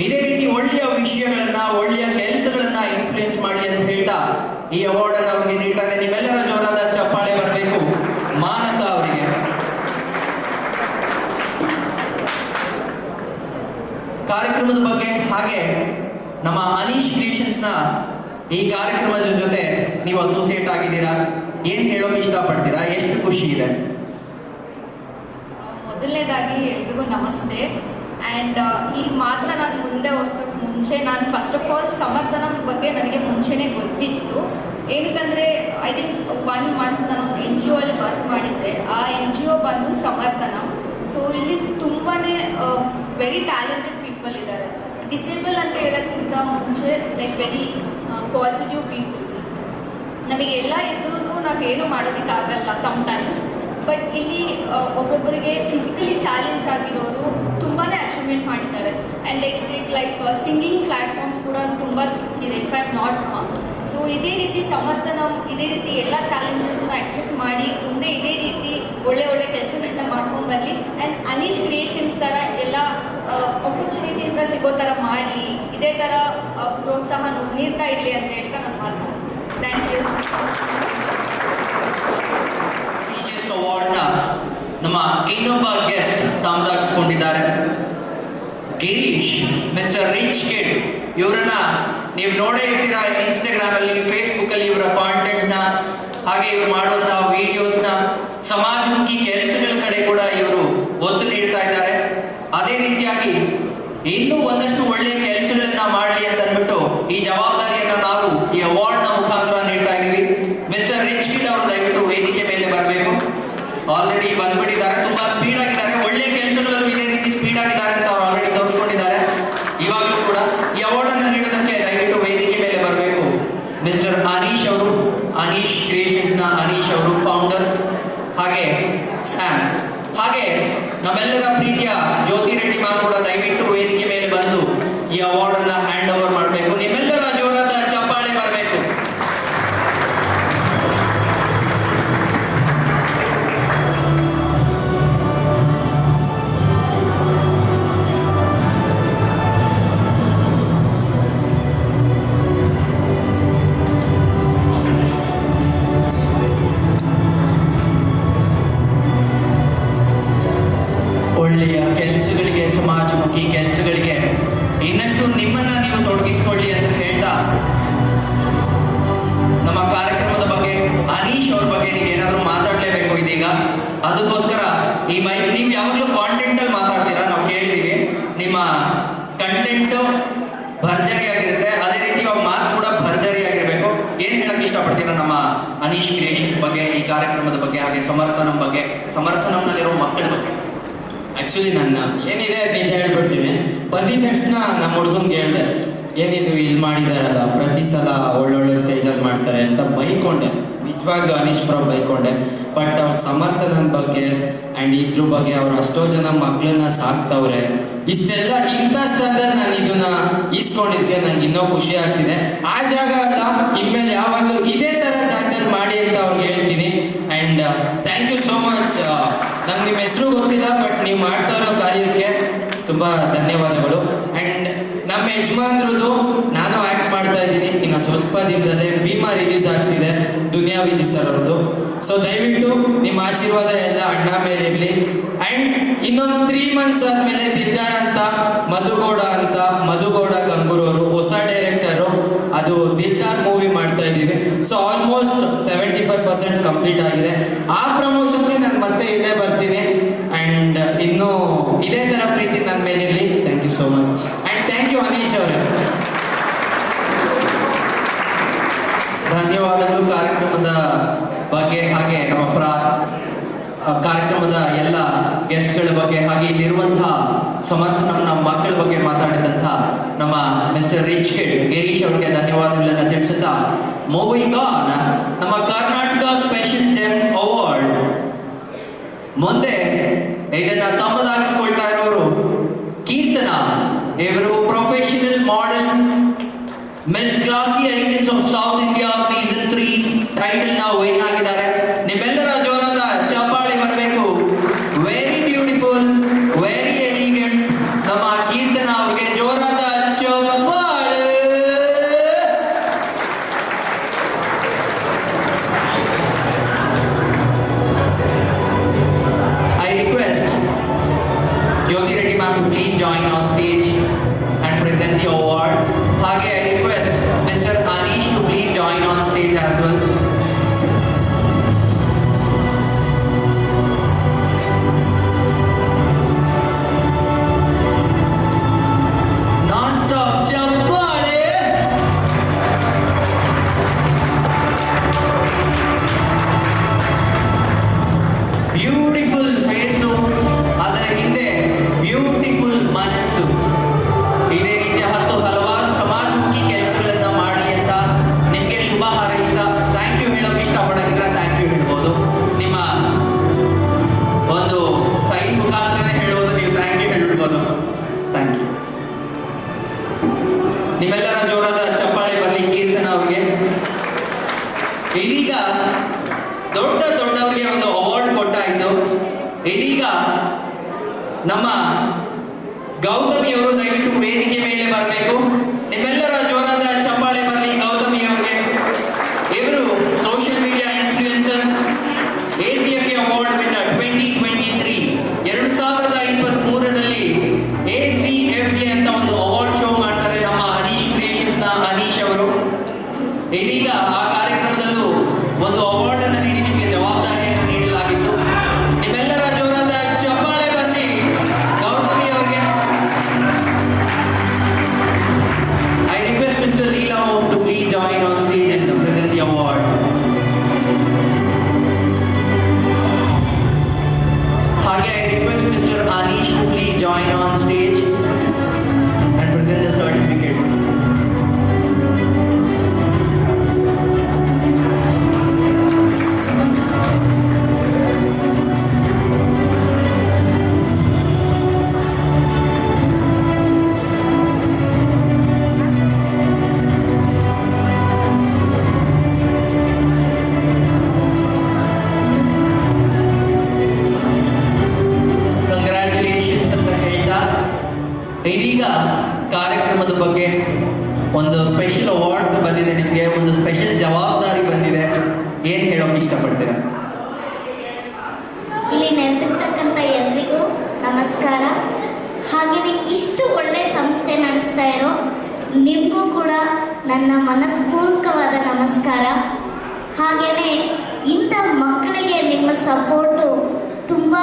ಇದೇ ರೀತಿ ಒಳ್ಳೆಯ ವಿಷಯಗಳನ್ನ ಒಳ್ಳೆಯ ಕೆಲಸಗಳನ್ನ ಇನ್ಫ್ಲುಯೆನ್ಸ್ ಮಾಡಲಿ ಅಂತ ಹೇಳ್ತಾ ಈ ಅವಾರ್ಡ್ ಅನ್ನು ಅವರಿಗೆ ನೀಡ್ತಾ ಇದೆ. ನಿಮ್ಮೆಲ್ಲರ ಜೋರಾದ ಚಪ್ಪಾಳೆ ಬರಬೇಕು ಮಾನಸ ಅವರಿಗೆ. ಕಾರ್ಯಕ್ರಮದ ಬಗ್ಗೆ ಹಾಗೆ ನಮ್ಮ ಅನೀಶ್ ಕ್ರಿಯೇಷನ್ಸ್ ನ ಈ ಕಾರ್ಯಕ್ರಮದ ಜೊತೆ ನೀವು ಅಸೋಸಿಯೇಟ್ ಆಗಿದ್ದೀರಾ, ಏನ್ ಹೇಳೋಕೆ ಇಷ್ಟಪಡ್ತೀರಾ? ಎಷ್ಟು ಖುಷಿ ಇದೆ? ಮೊದಲನೇದಾಗಿ ಎಲ್ರಿಗೂ ನಮಸ್ತೆ. ಆ್ಯಂಡ್ ಈ ಮಾತನ್ನ ನಾನು ಮುಂದೆ ಹೊರ್ಸೋಕ್ಕೆ ಮುಂಚೆ ನಾನು ಫಸ್ಟ್ ಆಫ್ ಆಲ್ ಸಮರ್ಥನಂ ಬಗ್ಗೆ ನನಗೆ ಮುಂಚೆನೇ ಗೊತ್ತಿತ್ತು. ಏನಕ್ಕಂದರೆ ಐ ಥಿಂಕ್ 1 ಮಂತ್ ನಾನು ಒಂದು NGO ಅಲ್ಲಿ ವರ್ಕ್ ಮಾಡಿದ್ದೆ. ಆ NGO ಬಂದು ಸಮರ್ಥನಂ. ಸೊ ಇಲ್ಲಿ ತುಂಬಾ ವೆರಿ ಟ್ಯಾಲೆಂಟೆಡ್ ಪೀಪಲ್ ಇದ್ದಾರೆ. ಡಿಸೇಬಲ್ ಅಂತ ಹೇಳೋಕ್ಕಿಂತ ಮುಂಚೆ ಲೈಕ್ ವೆರಿ ಪಾಸಿಟಿವ್ ಪೀಪಲ್. ನಮಗೆಲ್ಲ ಇದ್ರೂ ನಾವೇನು ಮಾಡೋದಕ್ಕಾಗಲ್ಲ ಸಮಟೈಮ್ಸ್. ಬಟ್ ಇಲ್ಲಿ ಒಬ್ಬೊಬ್ಬರಿಗೆ ಫಿಸಿಕಲಿ ಚಾಲೆಂಜ್ ಆಗಿರೋರು ತುಂಬಾ ಅಚೀವ್ಮೆಂಟ್ ಮಾಡಿದ್ದಾರೆ. ಆ್ಯಂಡ್ ಲೈಕ್ ಸಿಂಗಿಂಗ್ ಪ್ಲ್ಯಾಟ್ಫಾರ್ಮ್ಸ್ ಕೂಡ ತುಂಬ ಸಿಕ್ಕಿದೆ, if I am not wrong. So ಇದೇ ರೀತಿ ಸಮರ್ಥನಂ ಇದೇ ರೀತಿ ಎಲ್ಲ ಚಾಲೆಂಜಸ್ನ ಅಕ್ಸೆಪ್ಟ್ ಮಾಡಿ ಮುಂದೆ ಇದೇ ರೀತಿ ಒಳ್ಳೆ ಒಳ್ಳೆ ಕೆಲಸಗಳನ್ನ ಮಾಡ್ಕೊಂಡು ಬರಲಿ. ಆ್ಯಂಡ್ ಅನೀಶ್ ಕ್ರಿಯೇಷನ್ಸ್ ಥರ ಎಲ್ಲ ಆಪರ್ಚುನಿಟೀಸ್ನ ಸಿಗೋ ಥರ ಮಾಡಲಿ, ಇದೇ ಥರ ಪ್ರೋತ್ಸಾಹ ನೀಡ್ತಾ ಇರಲಿ ಅಂತ ಹೇಳ್ತಾ ನಾನು ಮಾಡ್ತೀನಿ. Thank you. ಅವಾರ್ಡ್ನ ನಮ್ಮ ಇನ್ನೊಬ್ಬ ಗೆಸ್ಟ್ ತಮ್ಮದಾಗಿಸ್ಕೊಂಡಿದ್ದಾರೆ, ಗಿರೀಶ್, ಮಿಸ್ಟರ್ ರಿಚ್ ಕಿಡ್. ಇವರನ್ನ ನೀವು ನೋಡೇ ಇರ್ತೀರಾ ಇನ್ಸ್ಟಾಗ್ರಾಮ್ ಅಲ್ಲಿ, ಫೇಸ್ಬುಕ್ ಅಲ್ಲಿ ಇವರ ಕಾಂಟೆಂಟ್ ನ, ಹಾಗೆ ಇವರು ಮಾಡುವಂತಹ ವಿಡಿಯೋಸ್ ನ, ಸಮಾಜಮುಖಿ ಕೆಲಸಗಳ ಕಡೆ ಕೂಡ ಇವರು ಒತ್ತು ನೀಡ್ತಾ ಇದ್ದಾರೆ. ಅದೇ ರೀತಿಯಾಗಿ ಇನ್ನೂ ಒಂದಷ್ಟು ಒಳ್ಳೆಯ ಕೆಲಸಗಳನ್ನ ಮಾಡಲಿ ಅಂತ ಅಂದ್ಬಿಟ್ಟು ಈ ಜವಾಬ್ದಾರಿಯನ್ನ ನಾವು ಈ ಅವಾರ್ಡ್ ನ ಮುಖಾಂತರ ನೀಡ್ತಾ ಇದೀವಿ. ಮಿಸ್ಟರ್ ರಿಚ್ ಕಿಡ್ ಅವರು ದಯವಿಟ್ಟು ವೇದಿಕೆ ಮೇಲೆ ಬರಬೇಕು. ಆಲ್ರೆಡಿ ಬಂದ್ಬಿಟ್ಟಿದ್ದಾರೆ, ತುಂಬಾ ಸ್ಪೀಡ್ ಆಗಿದ್ದಾರೆ, ಒಳ್ಳೆ ಕೆಲಸಗಳಲ್ಲೂ ಇದೇ ರೀತಿ ಸ್ಪೀಡ್ ಆಗಿದ್ದಾರೆ ಅಂತ ಅವ್ರು ಆಲ್ರೆಡಿ ತೋರಿಸ್ಕೊಂಡಿದ್ದಾರೆ. ಇವಾಗಲೂ ಕೂಡ ಈ ಅವಾರ್ಡ್ ಅನ್ನು ನೀಡೋದಕ್ಕೆ ದಯವಿಟ್ಟು ವೇದಿಕೆ ಮೇಲೆ ಬರಬೇಕು ಮಿಸ್ಟರ್ ಅನೀಶ್ ಅವರು, ಅನೀಶ್ ಕ್ರಿಯೇಷನ್ಸ್ ನ ಅನೀಶ್ ಅವರು ಫೌಂಡರ್, ಹಾಗೆ ಸ್ಯಾಮ್, ಹಾಗೆ ನಮ್ಮೆಲ್ಲರ ಪ್ರೀತಿಯ ಜ್ಯೋತಿ ರೆಡ್ಡಿ ಮ್ಯಾಮ್ ಕೂಡ ದಯವಿಟ್ಟು ವೇದಿಕೆ ಮೇಲೆ ಬಂದು ಈ ಅವಾರ್ಡ್ ಅನ್ನ ಹ್ಯಾಂಡ್ ಓವರ್ ಮಾಡಬೇಕು. ನಿಮ್ಮೆಲ್ಲರ ಜೋರಾದ ಚಪ್ಪಾಳೆ ಬರಬೇಕು. ಒಳ್ಳೆಯ ಕೆಲಸಗಳಿಗೆ, ಸಮಾಜಮುಖಿ ಕೆಲಸಗಳಿಗೆ ಇನ್ನಷ್ಟು ನಿಮ್ಮನ್ನ ನೀವು ತೊಡಗಿಸ್ಕೊಳ್ಳಿ ಅಂತ ಹೇಳ್ತಾ ನಮ್ಮ ಕಾರ್ಯಕ್ರಮದ ಬಗ್ಗೆ ಅನೀಶ್ ಅವ್ರ ಬಗ್ಗೆ ನೀವು ಏನಾದರೂ ಮಾತಾಡಲೇಬೇಕು ಇದೀಗ. ಅದಕ್ಕೋಸ್ಕರ ಈ ಮೈಕ್, ನೀವು ಯಾವಾಗಲೂ ಕಾಂಟೆಂಟ್ ಅಲ್ಲಿ ಮಾತಾಡ್ತೀರಾ, ನಾವು ಕೇಳಿದೀವಿ. ನಿಮ್ಮ ಕಂಟೆಂಟ್ ಭರ್ಜರಿಯಾಗಿರುತ್ತೆ, ಅದೇ ರೀತಿ ಇವಾಗ ಮಾತು ಕೂಡ ಭರ್ಜರಿಯಾಗಿರ್ಬೇಕು. ಏನ್ ಹೇಳಕ್ ಇಷ್ಟಪಡ್ತೀರಾ ನಮ್ಮ ಅನೀಶ್ ಕ್ರಿಯೇಷನ್ಸ್ ಬಗ್ಗೆ, ಈ ಕಾರ್ಯಕ್ರಮದ ಬಗ್ಗೆ, ಹಾಗೆ ಸಮರ್ಥನಂ ಬಗ್ಗೆ, ಸಮರ್ಥನಂನಲ್ಲಿರೋ ಮಕ್ಕಳ ಬಗ್ಗೆ? ಆ್ಯಕ್ಚುಲಿ ನನ್ನ ಏನಿದೆ ನಿಜ ಹೇಳ್ಬಿಡ್ತೀನಿ. ಬಂದಿದ ತಕ್ಷಣ ನಮ್ಮ ಹುಡುಗಂಗೆ ಹೇಳಿದೆ, ಏನಿದು ಇಲ್ಲಿ ಮಾಡಿದಾರಲ್ಲ, ಪ್ರತಿ ಸಲ ಒಳ್ಳೊಳ್ಳೆ ಸ್ಟೇಜಲ್ಲಿ ಮಾಡ್ತಾರೆ ಅಂತ ಬೈಕೊಂಡೆ. ನಿಜವಾಗ್ಲೂ ಅನೀಶ್ ಪರ ಬೈಕೊಂಡೆ. ಬಟ್ ಅವ್ರ ಸಮರ್ಥನದ ಬಗ್ಗೆ ಆ್ಯಂಡ್ ಇದ್ರ ಬಗ್ಗೆ ಅವ್ರು ಅಷ್ಟೋ ಜನ ಮಕ್ಕಳನ್ನ ಸಾಕ್ತವ್ರೆ. ಇಷ್ಟೆಲ್ಲ ಇಂಥ ಸ್ಥಳದಲ್ಲಿ ನಾನು ಇದನ್ನ ಈಸ್ಕೊಂಡಿದ್ದೆ, ನಂಗೆ ಇನ್ನೂ ಖುಷಿ ಆಗ್ತಿದೆ. ಆ ಜಾಗ ಅಲ್ಲ, ಇನ್ಮೇಲೆ ಯಾವಾಗಲೂ ಇದೇ ಥರ ಜಾಗದಲ್ಲಿ ಮಾಡಿ ಅಂತ ಅವ್ರಿಗೆ ಹೇಳ್ತೀನಿ. And thank you so much. ನಂಗೆ ನಿಮ್ಮ ಹೆಸರು ಗೊತ್ತಿಲ್ಲ, ಬಟ್ ನೀವು ಮಾಡ್ತಾ ಇರೋ ಕಾರ್ಯಕ್ಕೆ ತುಂಬ ಧನ್ಯವಾದಗಳು. ಆ್ಯಂಡ್ ನಮ್ಮ ಯಜಮಾನ್ರದ್ದು ನಾನು ಆ್ಯಕ್ಟ್ ಮಾಡ್ತಾ ಇದ್ದೀನಿ. ಇನ್ನು ಸ್ವಲ್ಪ ದಿನದಲ್ಲೇ ಭೀಮಾ ರಿಲೀಸ್ ಆಗ್ತಿದೆ, ದುನಿಯಾ ವಿಜಯ್ ಸರ್ ಅವ್ರದ್ದು. ಸೊ ದಯವಿಟ್ಟು ನಿಮ್ಮ ಆಶೀರ್ವಾದ ಎಲ್ಲ ಅಣ್ಣ ಮೇಲೆ ಇರಲಿ. ಆ್ಯಂಡ್ ಇನ್ನೊಂದು 3 months ಆದಮೇಲೆ ದಿಲ್ದಾರ್ ಅಂತ ಮಧುಗೌಡ ಗಂಗೂರ್ ಅವರು ಹೊಸ ಡೈರೆಕ್ಟರು, ಅದು ದಿಲ್ದಾರ್ ಮೂವಿ ಮಾಡ್ತಾ ಇದ್ದೀವಿ. ಸೊ ಆಲ್ಮೋಸ್ಟ್ 75% ಕಂಪ್ಲೀಟ್ ಆಗಿದೆ. ಆ ಪ್ರಮೋಷನ್ಗೆ ನಾನು ಮತ್ತೆ ಇಲ್ಲೇ ಬರ್ತೀನಿ. ಆ್ಯಂಡ್ ಇನ್ನು ಇದೇ ಥರ ಪ್ರೀತಿ ನನ್ನ ಮೇಲೆ ಇರಲಿ. Thank you so much. And thank you Aneesh ಅವರೇ. ಧನ್ಯವಾದಗಳು ಕಾರ್ಯಕ್ರಮದ ಬಗ್ಗೆ, ಹಾಗೆ ನಮ್ಮ ಕಾರ್ಯಕ್ರಮದ ಎಲ್ಲ ಗೆಸ್ಟ್ಗಳ ಬಗ್ಗೆ, ಹಾಗೆ ಇಲ್ಲಿರುವಂತಹ ಸಮರ್ಥನಂನ ಮಕ್ಕಳ ಬಗ್ಗೆ ಮಾತಾಡಿದಂತಹ ನಮ್ಮ ಮಿಸ್ಟರ್ ರಿಚ್ ಕಿಡ್ ಗಿರೀಶ್ ಅವರಿಗೆ ಧನ್ಯವಾದಗಳನ್ನು ತಿಳಿಸುತ್ತಾ, ಮೂವಿಂಗ್ ಆನ್, ನಮ್ಮ ಕರ್ನಾಟಕ ಸ್ಪೆಷಲ್ ಜೆಮ್ ಅವಾರ್ಡ್ ಮುಂದೆ ಇದನ್ನ ತಮ್ಮದಾಗಿಸ್ಕೊಳ್ತಾ ಇರೋರು ಕೀರ್ತನಾ. ಇವರು professional model, miss classy icons of south India season 3 title ನ ವಿನ್ ಆಗಿದ್ದಾರೆ. ನಿಮ್ಮೆಲ್ಲರ ಜೋರಾದ ಚಪ್ಪಾಳೆ ಬರಬೇಕು. ವೆರಿ ಬ್ಯೂಟಿಫುಲ್, ವೆರಿ ಎಲಿಗೆಂಟ್ ನಮ್ಮ ಕೀರ್ತನಾ ಅವ್ರಿಗೆ ಜೋರಾದ ಚಪ್ಪಾಳೆ. I request Jyoti Reddy ma'am to please join on stage and present the award. ಹಾಗೆ ಜೋರಾದ ಚಪ್ಪಾಳೆ ಬರಲಿ ಕೀರ್ತನ ಅವ್ರಿಗೆ. ಇದೀಗ ದೊಡ್ಡವರಿಗೆ ಒಂದು ಅವಾರ್ಡ್ ಕೊಟ್ಟಾಯಿತು. ಇದೀಗ ನಮ್ಮ ಗೌತಮಿ ಅವರು ದಯವಿಟ್ಟು ವೇದಿಕೆ ಮೇಲೆ ಬರಬೇಕು. ನಿಮ್ಮೆಲ್ಲರ ಜೋರಾದ ಚಪ್ಪಾಳೆ ಬರಲಿ ಗೌತಮಿ ಅವರಿಗೆ. ಇವರು social media influencer, ACFA award winner 2023. 2023ರಲ್ಲಿ ACFA ಅಂತ ಒಂದು ಅವಾರ್ಡ್ ಶೋ ಮಾಡ್ತಾರೆ ನಮ್ಮ ಅನೀಶ್ ಕ್ರಿಯೇಷನ್ಸ್ ನ ಅನೀಶ್ ಅವರು. ಇದೀಗ ಆ ಕಾರ್ಯಕ್ರಮದಲ್ಲೂ ಒಂದು ಅವಾರ್ಡ್ ಅನ್ನು ನೀಡಿ ನಿಮಗೆ ಜವಾಬ್ದಾರಿಯನ್ನು ನೀಡಲಾಗಿತ್ತು. ನಿಮ್ಮೆಲ್ಲರ ಜೋರಾದ ಚಪ್ಪಾಳೆ ಬರಲಿ ಗೌತಮಿ ಅವರಿಗೆ. I request Mr. Leela to please join on stage and present the award. ಹಾಗೆ I request Mr. Anish to please join on stage and present the certificate. Congratulations ಅಂತ ಹೇಳ್ತಾ ಇದೀಗ ಕಾರ್ಯಕ್ರಮದ ಬಗ್ಗೆ ಒಂದು ಸ್ಪೆಷಲ್ ಅವಾರ್ಡ್ ಬಂದಿದೆ, ನಿಮಗೆ ಒಂದು ಸ್ಪೆಷಲ್ ಜವಾಬ್ದಾರಿ ಬಂದಿದೆ. ಏನ್ ಹೇಳೋಕೆ ಇಷ್ಟಪಡ್ತೀರಾ? ಇಲ್ಲಿ ನೆರೆದಿರ್ತಕ್ಕಂಥ ಎಲ್ರಿಗೂ ನಮಸ್ಕಾರ. ಹಾಗೆಯೇ ಇಷ್ಟು ಒಳ್ಳೆ ಸಂಸ್ಥೆ ನಡೆಸ್ತಾ ಇರೋ ನಿಮಗೂ ಕೂಡ ನನ್ನ ಮನಸ್ಪೂರ್ವಕವಾದ ನಮಸ್ಕಾರ. ಹಾಗೆಯೇ ಇಂಥ ಮಕ್ಕಳಿಗೆ ನಿಮ್ಮ ಸಪೋರ್ಟು ತುಂಬ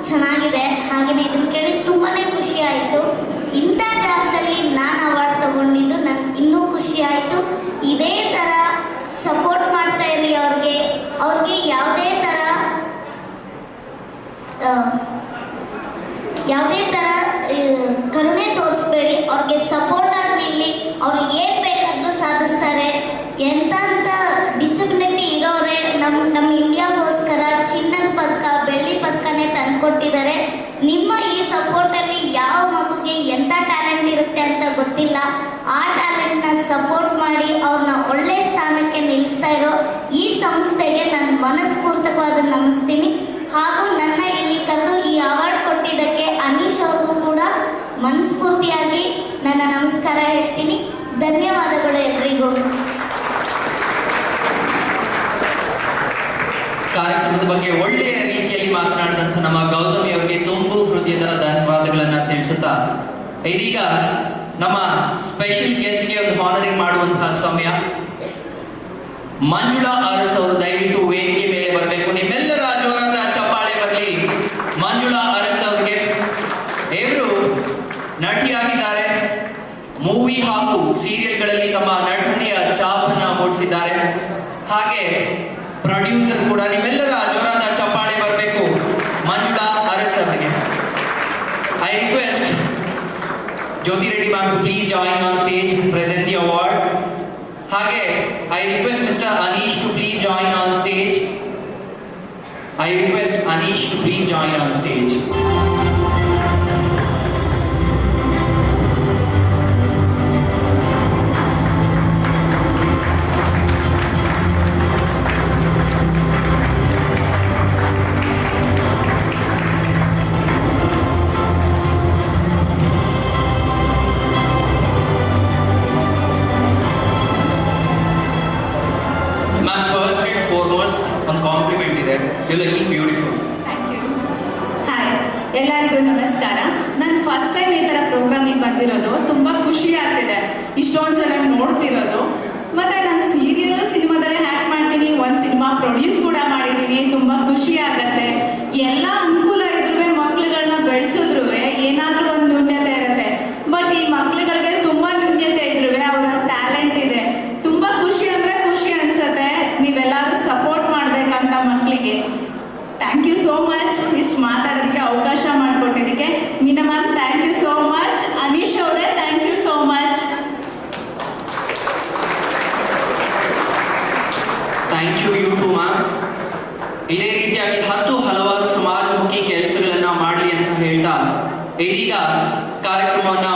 ಚೆನ್ನಾಗಿದೆ. ಹಾಗೆಯೇ ಇದನ್ನು ಕೇಳಿ ತುಂಬಾ ಖುಷಿ ಆಯಿತು. ಇಂಥ ಜಾಗದಲ್ಲಿ ನಾನು ಅವಾರ್ಡ್ ತಗೊಂಡಿದ್ದು ನನಗೆ ಇನ್ನೂ ಖುಷಿ ಆಯಿತು. ಇದೇ ಥರ ಸಪೋರ್ಟ್ ಮಾಡ್ತಾ ಇರಿ ಅವ್ರಿಗೆ ಯಾವುದೇ ಥರ ಕರುಣೆ ತೋರಿಸ್ಬೇಡಿ. ಅವ್ರಿಗೆ ಸಪೋರ್ಟ್ ಆಗಿ ನಿಲ್ಲಿ. ಅವ್ರು ಏನು ಬೇಕಾದರೂ ಸಾಧಿಸ್ತಾರೆ. ಎಂಥ ಡಿಸಬಿಲಿಟಿ ಇರೋರೆ ನಮ್ಮ ಇಂಡಿಯಾಗೋಸ್ಕರ ಚಿನ್ನದ ಪದಕ, ಬೆಳ್ಳಿ ಪದಕನೇ ತಂದುಕೊಟ್ಟಿದ್ದಾರೆ. ನಿಮ್ಮ ಈ ಸಪೋರ್ಟಲ್ಲಿ ಯಾವ ಮಗುಗೆ ಎಂಥ ಟ್ಯಾಲೆಂಟ್ ಇರುತ್ತೆ ಅಂತ ಗೊತ್ತಿಲ್ಲ. ಆ ಟ್ಯಾಲೆಂಟ್ನ ಸಪೋರ್ಟ್ ಮಾಡಿ ಅವ್ರನ್ನ ಒಳ್ಳೆ ಸ್ಥಾನಕ್ಕೆ ನಿಲ್ಲಿಸ್ತಾ ಇರೋ ಈ ಸಂಸ್ಥೆಗೆ ನಾನು ಮನಸ್ಪೂರ್ವಕವಾದ ನಮಿಸ್ತೀನಿ. ಹಾಗೂ ನನ್ನ ಇಲ್ಲಿ ಕರೆದು ಈ ಅವಾರ್ಡ್ ಕೊಟ್ಟಿದ್ದಕ್ಕೆ ಅನೀಶ್ ಅವ್ರಿಗೂ ಕೂಡ ಮನಸ್ಫೂರ್ತಿಯಾಗಿ ನನ್ನ ನಮಸ್ಕಾರ ಹೇಳ್ತೀನಿ. ಧನ್ಯವಾದಗಳು ಎಲ್ರಿಗೂ. ಕಾರ್ಯಕ್ರಮದ ಬಗ್ಗೆ ಒಳ್ಳೆಯ ರೀತಿಯಲ್ಲಿ ಮಾತನಾಡಿದಂಥ ನಮ್ಮ ಗೌತಮಿ ಅವರಿಗೆ ತುಂಬು ಹೃದಯದ ಧನ್ಯವಾದಗಳನ್ನ ತಿಳಿಸುತ್ತಾ ಇದೀಗ ನಮ್ಮ ಸ್ಪೆಷಲ್ ಗೆಸ್ಟ್ಗೆ ಒಂದು ಹಾನರಿಂಗ್ ಮಾಡುವಂತಹ ಸಮಯ. ಮಂಜುಳಾ ಅರಸ್ ಅವರು ದಯವಿಟ್ಟು ವೇದಿಕೆ ಮೇಲೆ ಬರಬೇಕು. ನಿಮ್ಮೆಲ್ಲರ ಜೋರಾದ ಚಪ್ಪಾಳೆ ಬರಲಿ ಮಂಜುಳಾ ಅರಸ್ ಅವರಿಗೆ. ಇವರು ನಟಿಯಾಗಿದ್ದಾರೆ. ಮೂವಿ ಹಾಗೂ ಸೀರಿಯಲ್ಗಳಲ್ಲಿ ತಮ್ಮ ನಟನೆಯ ಛಾಪನ್ನ ಮೂಡಿಸಿದ್ದಾರೆ. ಹಾಗೆ ಪ್ರೊಡ್ಯೂಸರ್ ಕೂಡ. ನಿಮ್ಮೆಲ್ಲರ ಜೋರಾದ ಚಪ್ಪಾಳೆ ಬರಬೇಕು ಮಂಜುಳಾ ಅರಸ್ ಅವರಿಗೆ. I request Jyothi Reddy ma'am to please join on stage and present the award. ಹಾಗೆ I request mister Aneesh to please join on stage. I request Aneesh to please join on stage. You're looking beautiful. Thank you. Hi, ಎಲ್ಲರಿಗೂ ನಮಸ್ಕಾರ. ನಾನು ಫಸ್ಟ್ ಟೈಮ್ ಈ ಥರ ಪ್ರೋಗ್ರಾಮಿಗೆ ಬಂದಿರೋದು. ತುಂಬ ಖುಷಿ ಆಗ್ತಿದೆ ಇಷ್ಟೊಂದು ಜನ ನೋಡ್ತಿರೋದು. ಮತ್ತು ನಾನು ಸಿನಿಮಾದಲ್ಲೇ ಹ್ಯಾಕ್ ಮಾಡ್ತೀನಿ, ಒಂದು ಸಿನಿಮಾ ಪ್ರೊಡ್ಯೂಸ್ ಕೂಡ ಮಾಡಿದ್ದೀನಿ. ತುಂಬ ಖುಷಿ ಆಗುತ್ತೆ. ಎಲ್ಲ ಅನುಕೂಲ ಇದ್ರೂ ಮಕ್ಳುಗಳನ್ನ ಬೆಳೆಸಿದ್ರು ಏನಾದರೂ ಒಂದು ನ್ಯೂನ್ಯತೆ ಇರುತ್ತೆ. ಬಟ್ ಈ ಮಕ್ಳುಗಳಿಗೆ ತುಂಬ ನ್ಯೂನ್ಯತೆ ಇದ್ರೂ ಅವರ ಟ್ಯಾಲೆಂಟ್ ಇದೆ. ತುಂಬ ಖುಷಿ ಅಂದರೆ ಖುಷಿ ಅನಿಸುತ್ತೆ. ನೀವೆಲ್ಲರೂ ಸಪೋರ್ಟ್ ಮಾಡಬೇಕಂತ ಮಕ್ಕಳಿಗೆ. ಥ್ಯಾಂಕ್ ಯು ಸೋ ಮಚ್ ಇಷ್ಟು ಮಾತಾಡೋದಕ್ಕೆ ಅವಕಾಶ ಮಾಡಿಕೊಟ್ಟಿದ್ದಕ್ಕೆ. Meena ma'am thank you so much. Anish ಅವರೇ thank you so much. Thank you too ma'am. ಇದೇ ರೀತಿಯಾಗಿ ಹಲವಾರು ಸಮಾಜಮುಖಿ ಕೆಲಸಗಳನ್ನ ಮಾಡಲಿ ಅಂತ ಹೇಳ್ತಾ ಇದೀಗ ಕಾರ್ಯಕ್ರಮವನ್ನ